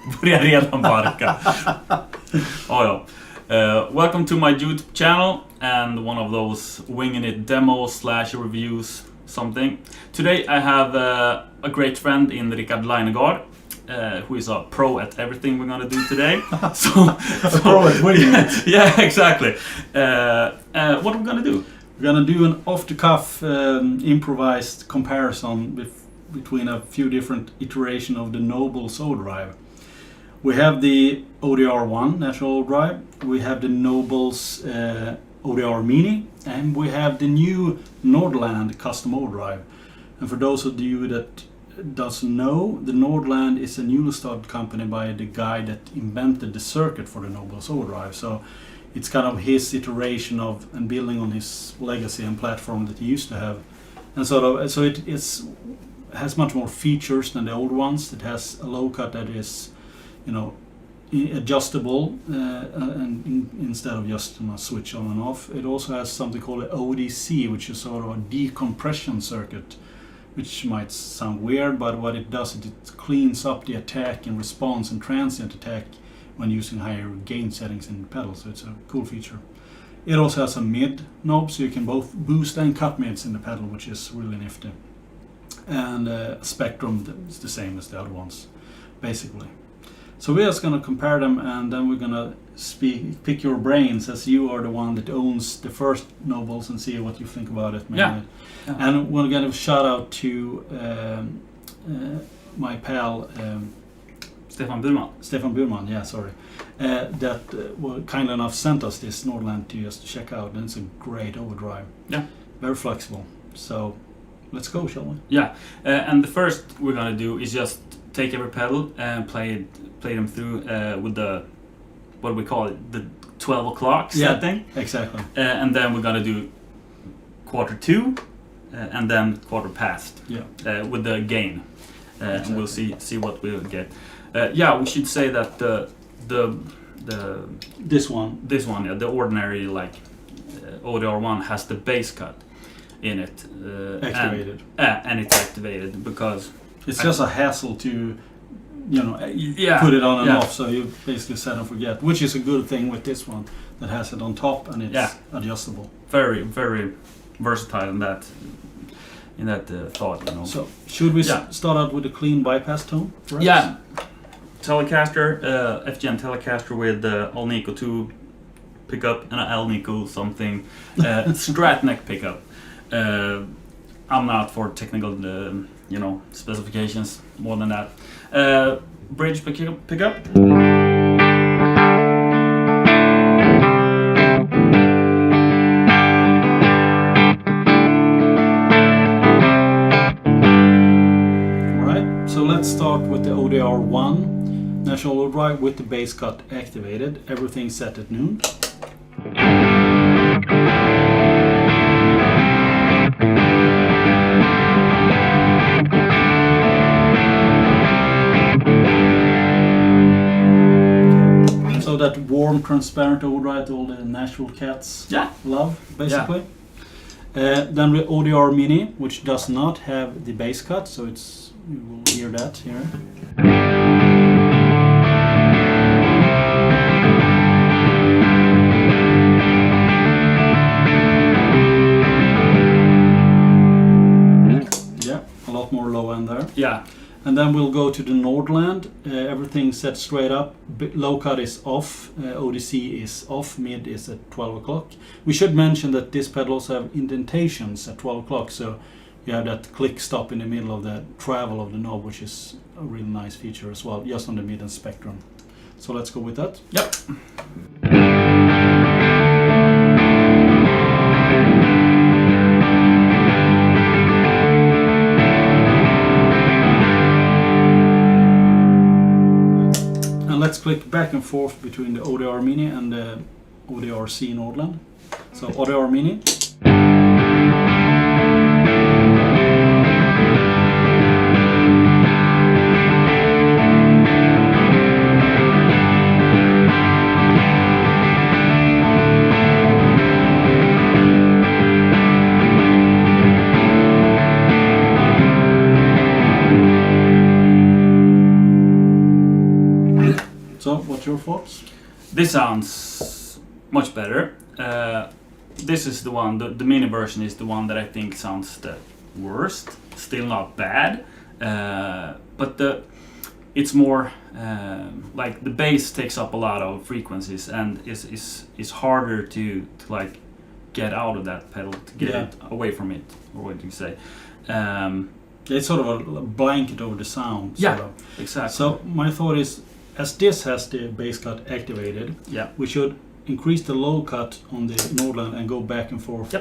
Börjar redan barka. Oh, ja. Welcome to my YouTube channel and one of those winging it demos / reviews something. Today I have a great friend in Richard Lainegard, who is a pro at everything we're gonna do today. so pro at winging it. Yeah, exactly. What are we gonna do? We're gonna do an off-the-cuff improvised comparison between a few different iterations of the Nobels Odr1. We have the Odr1 National Odr1, we have the Nobels Odr Mini, and we have the new Nordland Custom Odr1. And for those of you that doesn't know, the Nordland is a newly started company by the guy that invented the circuit for the Nobels Odr1. So it's kind of his iteration of and building on his legacy and platform that he used to have. And so it has much more features than the old ones. It has a low cut that is, adjustable and instead of just switch on and off. It also has something called an ODC, which is sort of a decompression circuit, which might sound weird, but what it does is it cleans up the attack and response and transient attack when using higher gain settings in the pedal. So it's a cool feature. It also has a mid knob, so you can both boost and cut mids in the pedal, which is really nifty. And spectrum is the same as the other ones, basically. So we're just going to compare them, and then we're going to pick your brains, as you are the one that owns the first Nobels, and see what you think about it. Yeah. And we're going to shout out to my pal Stefan Burman. Yeah, sorry. That were kind enough sent us this Nordland to just check out, and it's a great Odr1. Yeah. Very flexible. So let's go, shall we? Yeah, and the first we're gonna do is just take every pedal and play them through with the, what do we call it, the 12 o'clock setting. Exactly. And then we're gonna do quarter 2 and then quarter past. Yeah. With the gain. Exactly. And we'll see what we'll get. Yeah, we should say that this one, yeah, the ordinary Odr1 has the bass cut in it, activated, and it's activated because it's just a hassle to yeah, put it on and yeah. off, so you basically set and forget, which is a good thing with this one that has it on top and it's adjustable. Very, very versatile in that thought. So should we start out with a clean bypass tone? Perhaps? Yeah, Telecaster, Fgn Telecaster with Alnico 2 pickup and an Alnico something Strat neck pickup. I'm not for technical specifications more than that. Bridge pickup. Alright, so let's start with the Odr1 National Odr1 with the bass cut activated, everything set at noon. So that warm, transparent Odr1 all the Nashville cats love, basically. Yeah. Then the Odr Mini, which does not have the bass cut, so you will hear that here. Yeah, a lot more low end there. Yeah. And then we'll go to the Nordland. Everything set straight up. Low cut is off, ODC is off, mid is at 12 o'clock. We should mention that this pedal also have indentations at 12 o'clock, so you have that click stop in the middle of the travel of the knob, which is a really nice feature as well, just on the mid and spectrum. So let's go with that. Yep. Let's click back and forth between the Odr Mini and the ODRC Nordland. So Odr Mini. So, what's your thoughts? This sounds much better. This is the one, the mini version is the one that I think sounds the worst. Still not bad, but it's more like the bass takes up a lot of frequencies and is harder to like get out of that pedal, to get it away from it, or what do you say? It's sort of a blanket over the sound. Yeah, sort of. exactly. So my thought is, as this has the bass cut activated, we should increase the low cut on the Nordland and go back and forth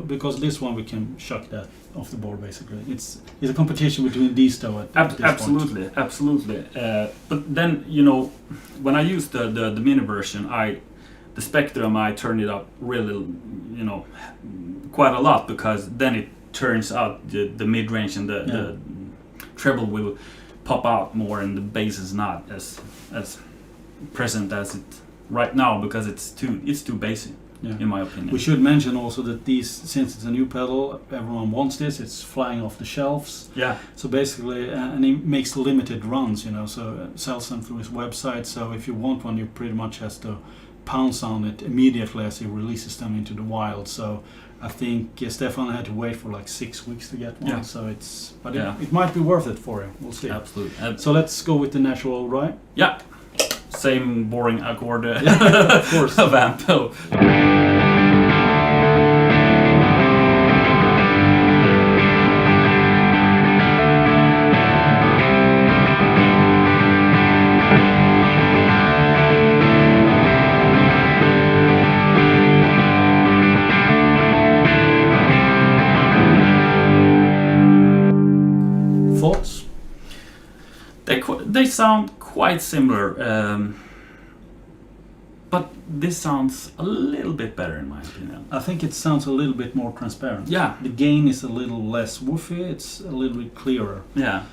because this one we can chuck that off the board basically. It's a competition between these two at this absolutely, point. Absolutely. But then when I used the mini version, the spectrum I turned it up really, quite a lot, because then it turns out the mid range and the treble will pop out more, and the bass is not as present as it right now, because it's too bassy, in my opinion. We should mention also that since it's a new pedal, everyone wants this. It's flying off the shelves. Yeah. So basically, and he makes limited runs, so sells them through his website. So if you want one, you pretty much has to pounce on it immediately as he releases them into the wild. So I think Stefan had to wait for like 6 weeks to get one. Yeah. So it might be worth it for you. We'll see. Absolutely. So let's go with the natural, right? Yeah. Same boring accord of course. of amp. Thoughts? They sound quite similar, but this sounds a little bit better in my opinion. I think it sounds a little bit more transparent. Yeah. The gain is a little less woofy. It's a little bit clearer. Yeah.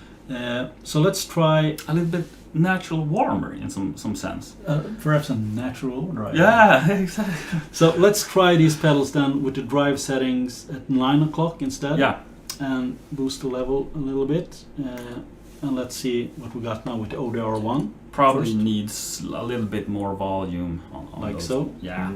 So let's try a little bit natural warmer in some sense. Perhaps a natural drive. Yeah, exactly. So let's try these pedals then with the drive settings at 9 o'clock instead. Yeah. And boost the level a little bit. And let's see what we got now with the ODR1. Probably first. Needs a little bit more volume on like those. So? Yeah.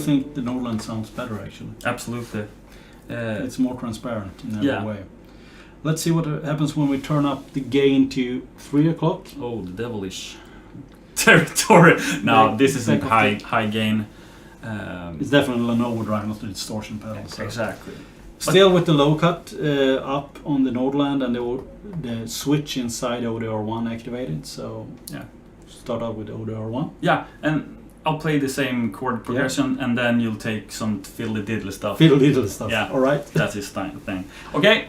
Think the Nordland sounds better actually. Absolutely. It's more transparent in every way. Let's see what happens when we turn up the gain to 3 o'clock. Oh, the devilish territory. No, this isn't high gain. It's definitely a Lenovo drive, not the distortion pedal. So. Exactly. Still with the low cut up on the Nordland and the switch inside ODR1 activated. So start out with ODR1. Yeah, and I'll play the same chord progression, and then you'll take some fiddly-diddly stuff. Fiddly-diddly stuff. Yeah. All right. That's his thing. Okay.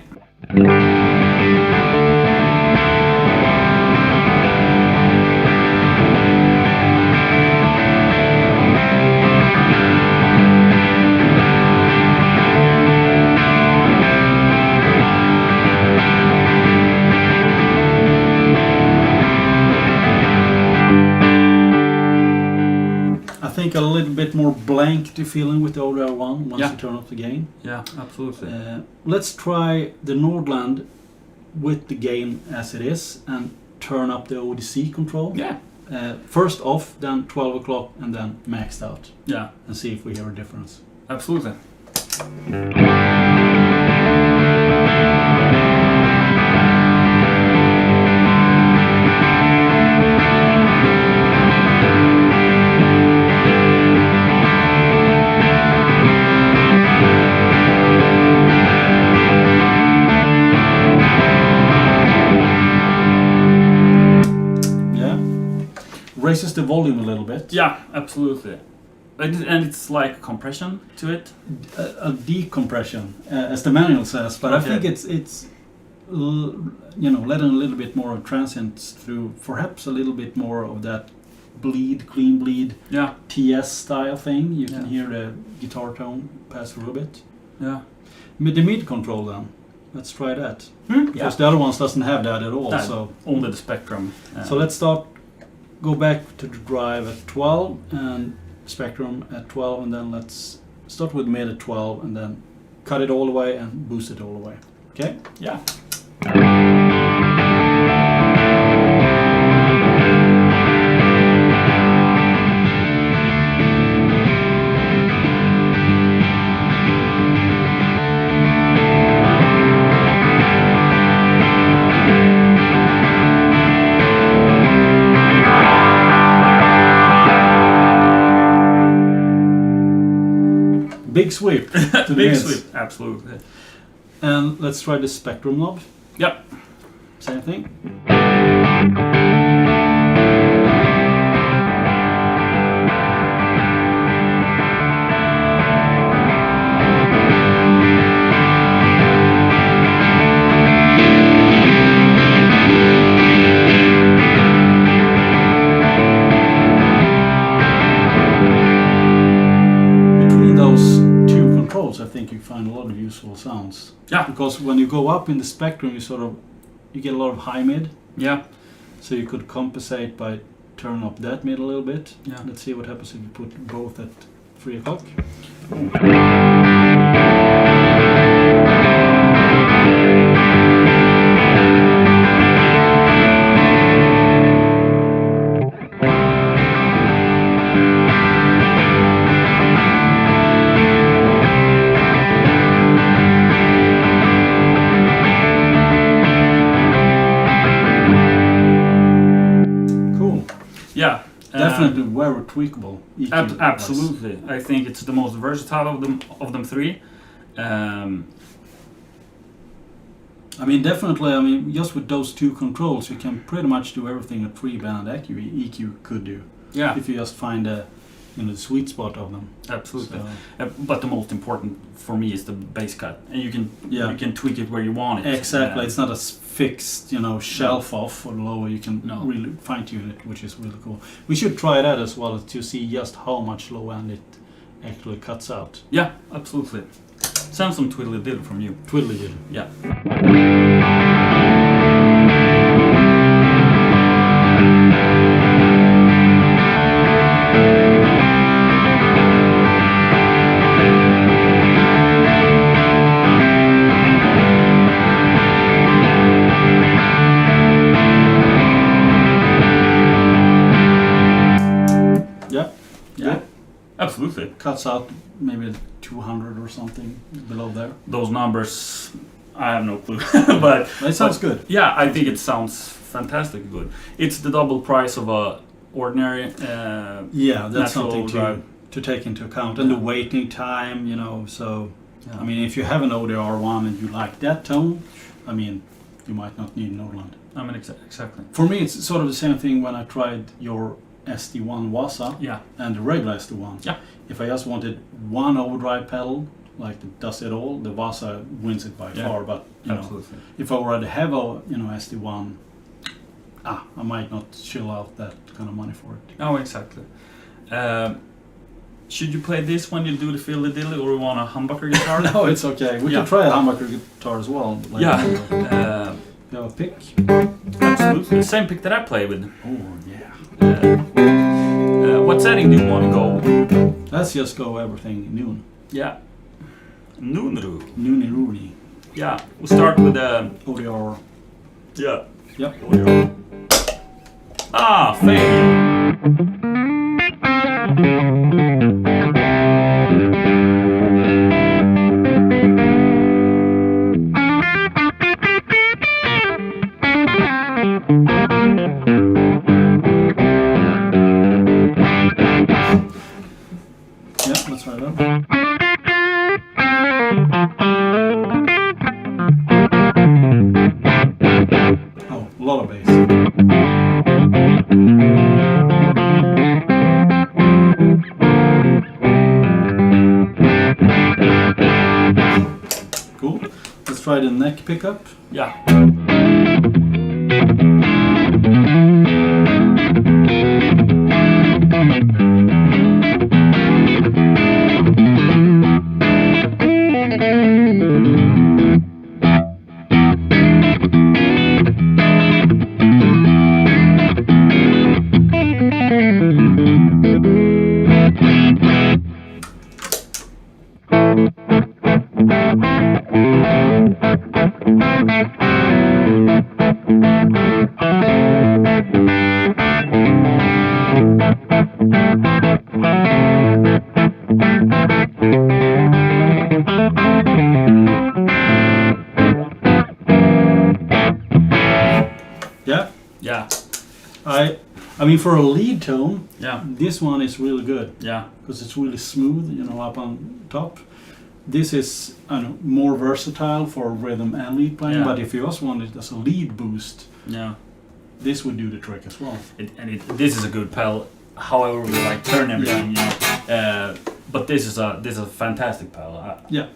I think a little bit more blank to feeling with the ODR1 once you turn up the gain. Yeah, absolutely. Let's try the Nordland with the gain as it is and turn up the ODC control. Yeah. First off, then 12 o'clock, and then maxed out. Yeah. And see if we hear a difference. Absolutely. Raises the volume a little bit. Yeah, absolutely. And it's like compression to it? A decompression, as the manual says. But I think it's letting a little bit more of transients through, perhaps a little bit more of that clean bleed, Yeah. TS style thing. You can Yeah. hear the guitar tone pass through a bit. Yeah. The mid control then, let's try that. Yeah. Because the other ones doesn't have that at all. No, So only the Spectrum. so let's go back to the drive at 12 and Spectrum at 12, and then let's start with mid at 12 and then cut it all the way and boost it all the way. Okay? Yeah. Big sweep. To the Big mids. sweep, absolutely. And let's try the Spectrum knob. Yep. Same thing. Between those two controls, I think you find a lot of useful sounds. Yeah. Because when you go up in the Spectrum, you get a lot of high mid. Yeah. So you could compensate by turning up that mid a little bit. Yeah. Let's see what happens if you put both at 3 o'clock. Cool. Yeah. Definitely very tweakable. EQ wise. Absolutely. I think it's the most versatile of them three. I mean, definitely. I mean, just with those two controls, you can pretty much do everything a 3-band EQ could do. Yeah. If you just find the sweet spot of them. Absolutely. So, But the most important for me is the bass cut, and you can tweak it where you want it. exactly. It's not a fixed, shelf off for the lower. You can No. really fine tune it, which is really cool. We should try that as well to see just how much low end it actually cuts out. Yeah, absolutely. Sounds some twiddly diddle from you. Twiddly did. Yeah. Yeah. Absolutely. Cuts out maybe 200 or something below there. Those numbers, I have no clue. but It sounds good. Yeah, I think it sounds fantastic good. It's the double price of a ordinary Yeah, that's natural something drive. to take into account. And the waiting time, so... I mean, if you have an Odr1 and you like that tone, I mean, you might not need Nordland. I mean, exactly. For me, it's sort of the same thing when I tried your SD1 Wasa Yeah. and the regular SD1. Yeah. If I just wanted one overdrive pedal, like that does it all, the Wasa wins it by Yeah. far. But you know, Absolutely. if I already have a SD1, I might not chill out that kind of money for it. Oh, exactly. Should you play this when you do the fiddly diddly, or you want a humbucker guitar? No, it's okay. We Yeah. can try a humbucker guitar as well. Later. Yeah. You have a pick? Absolutely. The same pick that I play with. Oh, yeah. What setting do you want to go? Let's just go everything noon. Yeah. Noonru. Noony Rooney. Yeah. We'll start with ODR. yeah. Yep. Ah, failure. Yeah, let's try that. Oh, a lot of bass. Cool. Let's try the neck pickup. Yeah. Yeah. I mean, for a lead tone, Yeah. this one is really good. Yeah. Because it's really smooth, you know, up on top. This is more versatile for rhythm and lead playing, Yeah. but if you also want it as a lead boost, Yeah. this would do the trick as well. This is a good pedal. However, we like turn everything. You know. But this is a fantastic pedal. Yeah.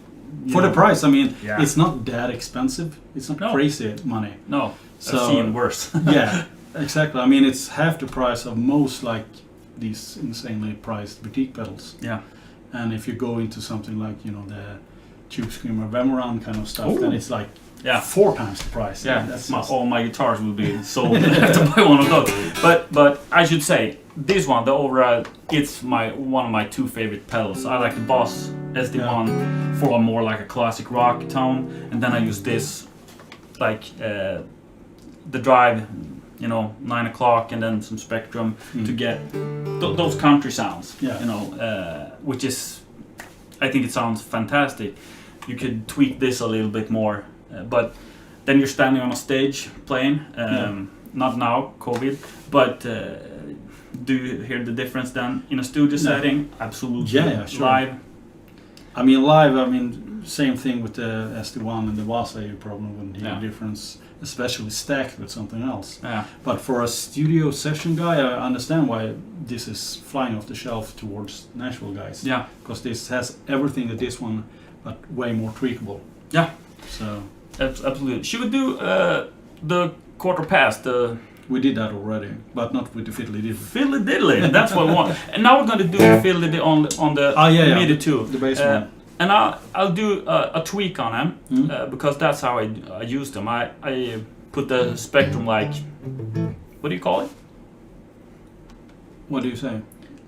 For the price, I mean, Yeah. it's not that expensive. It's not crazy money. No, So- I've seen worse. Yeah, exactly. I mean, it's half the price of most like these insanely priced boutique pedals. Yeah. And if you go into something like, you know, the Tube Screamer Vemoran kind of stuff, then it's like Yeah. 4 times the price. Yeah, That's all my guitars will be sold to buy one of those. But I should say this one, the Odr1, it's one of my 2 favorite pedals. I like the Boss SD1 for a more like a classic rock tone, and then I use this like the drive, you know, 9 o'clock, and then some Spectrum to get those country sounds. Yeah. You know, which is, I think it sounds fantastic. You could tweak this a little bit more. But then you're standing on a stage playing, not now, COVID, but do you hear the difference then in a studio setting? Absolutely. Yeah, sure. Live. I mean, live, same thing with the SD1 and the Vasa, you probably wouldn't hear the difference, especially stacked with something else. Yeah. But for a studio session guy, I understand why this is flying off the shelf towards Nashville guys. Yeah. Because this has everything that this one, but way more tweakable. Yeah. So Absolutely. Should we do the quarter past? we did that already, but not with the fiddly diddly. Fiddly diddly. That's what we want. And now we're going to do the fiddly diddly on the MIDI too. The bass one. And I'll do a tweak on them because that's how I use them. I put the Spectrum like, what do you call it? What do you say?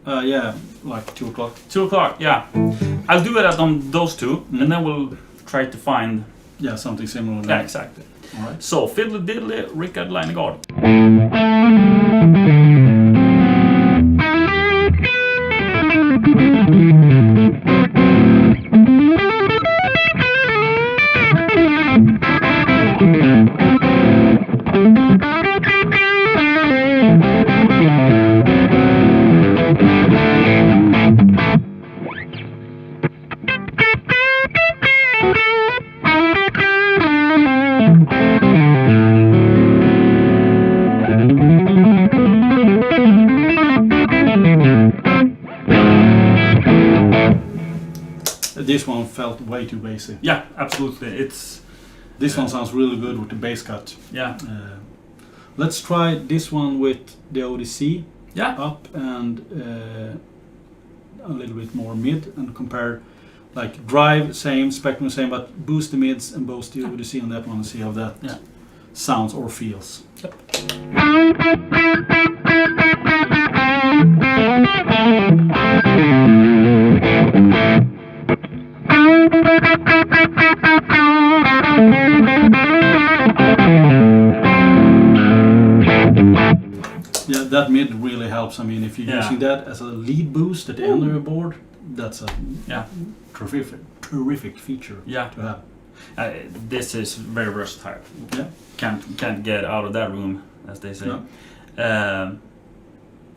Yeah, like 2 o'clock. 2 o'clock, yeah. I'll do it on those 2, and then we'll try to find. Yeah, something similar. Yeah, exactly. All right. So, Fiddly Diddly, Richard Lainegard. This one felt way too basic. Yeah, absolutely. This one sounds really good with the bass cut. Yeah. Let's try this one with the ODC up and a little bit more mid, and compare like drive same, Spectrum same, but boost the mids and boost the ODC on that one and see how that sounds or feels. Yep. Yeah, that mid really helps. I mean, if you're using that as a lead boost at the end of your board, that's a terrific feature to have. This is very versatile. Yeah, can't get out of that room, as they say. No.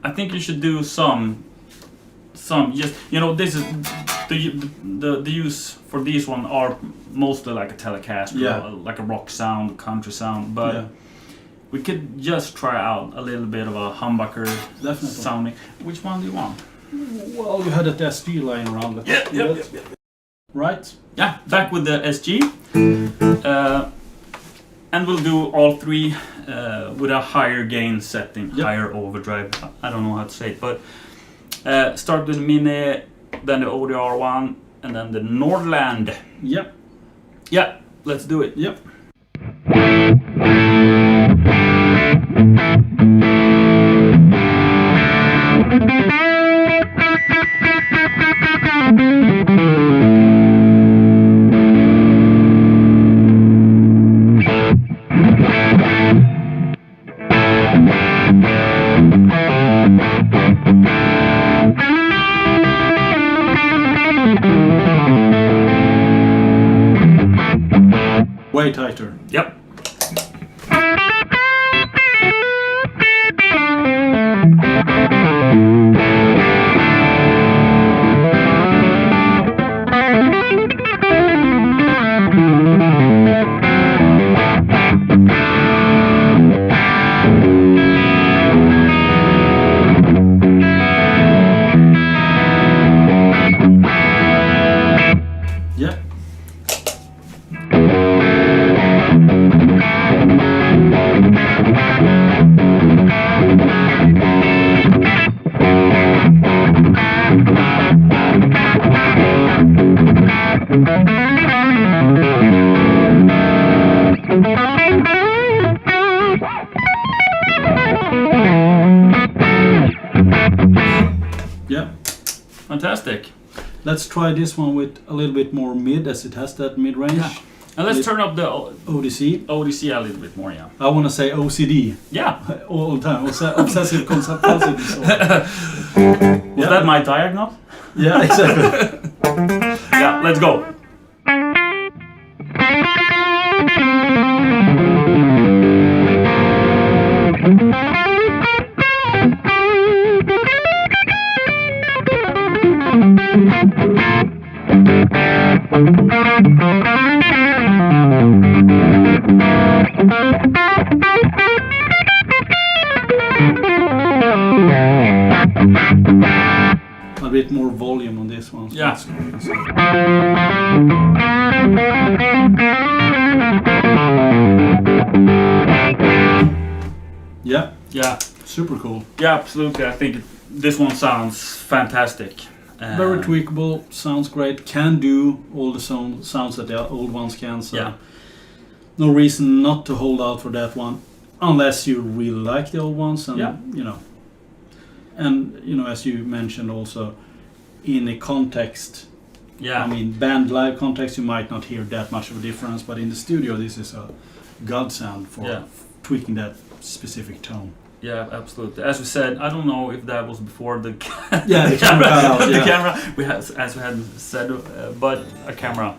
I think you should do some. Just this is the use for these one are mostly like a Telecaster, like a rock sound, country sound, but. We could just try out a little bit of a humbucker sounding. Which one do you want? Well, you had that SG lying around. Yeah. Right? Yeah, back with the SG. And we'll do all three with a higher gain setting, Yep. higher overdrive. I don't know how to say it, but start with the Mini, then the ODR1, and then the Nordland. Yep. Yeah, let's do it. Yep. Way tighter. Yep. Yep. Yep. Fantastic. Let's try this one with a little bit more mid, as it has that mid range. Yeah. And let's turn up the ODC. ODC a little bit more, yeah. I want to say OCD Yeah. all the time. Obsessive compulsive disorder. Was that my diagnose? Yeah, exactly. Yeah, let's go. A bit more volume on this one. So Yeah. Yeah, Yeah. super cool. Yeah, absolutely. I think this one sounds fantastic. Very tweakable, sounds great. Can do all the sounds that the old ones can. So Yeah. no reason not to hold out for that one, unless you really like the old ones. And Yeah. as you mentioned also, in a context. Yeah. I mean, band live context, you might not hear that much of a difference, but in the studio, this is a godsend for tweaking that specific tone. Yeah, absolutely. As we said, I don't know if that was before the The camera cut out. the Yeah. camera. As we had said, but a camera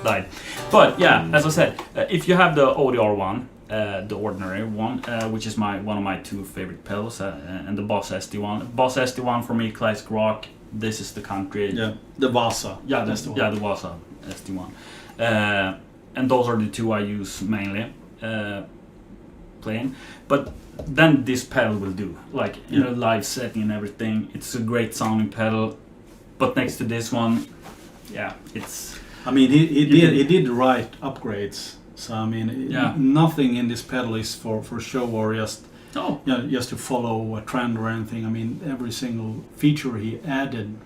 died. But yeah, as I said, if you have the ODR1, the ordinary one, which is one of my two favorite pedals, and the Boss SD1. Boss SD1 for me, classic rock. This is the country. Yeah, the Vasa. Yeah, that's the one. Yeah, the Vasa SD1. And those are the two I use mainly playing. But then this pedal will do. Like in a live setting and everything, it's a great sounding pedal. But next to this one, yeah, it's. I mean, he did the right upgrades. So I mean, nothing in this pedal is for show or just to follow a trend or anything. I mean, every single feature he added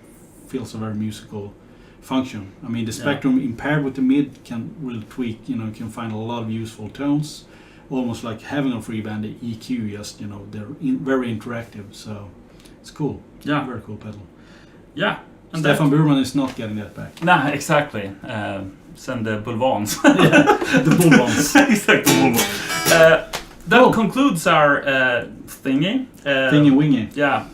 feels a very musical function. I mean, the Spectrum impaired with the mid can really tweak. You can find a lot of useful tones, almost like having a free band. The EQ, they're very interactive. So it's cool. Yeah, very cool pedal. Yeah. And Stefan Burman is not getting that back. Nah, exactly. Send the Bulvans. The Bulvans. Exactly, Bulvans. That concludes our thingy. Thingy wingy. Yeah.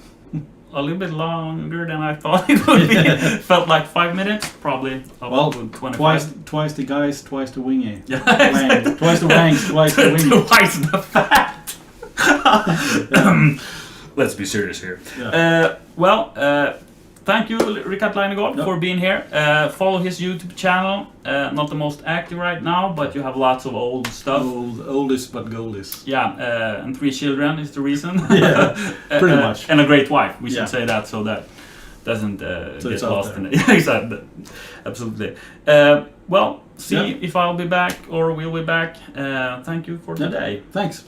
A little bit longer than I thought it would be. Felt like 5 minutes, probably. Well, 25. twice the guys, twice the wingy. Yeah, exactly. Twice the wangs, twice the wingy. Twice the fat. Let's be serious here. Yeah. Thank you, Richard Lainegard, for being here. Follow his YouTube channel. Not the most active right now, but you have lots of old stuff. Oldest but goldest. Yeah, and 3 children is the reason. Yeah, pretty much. And a great wife. We should say that so that doesn't get lost in it. Exactly. Absolutely. See if I'll be back or we'll be back. Thank you for today. Thanks.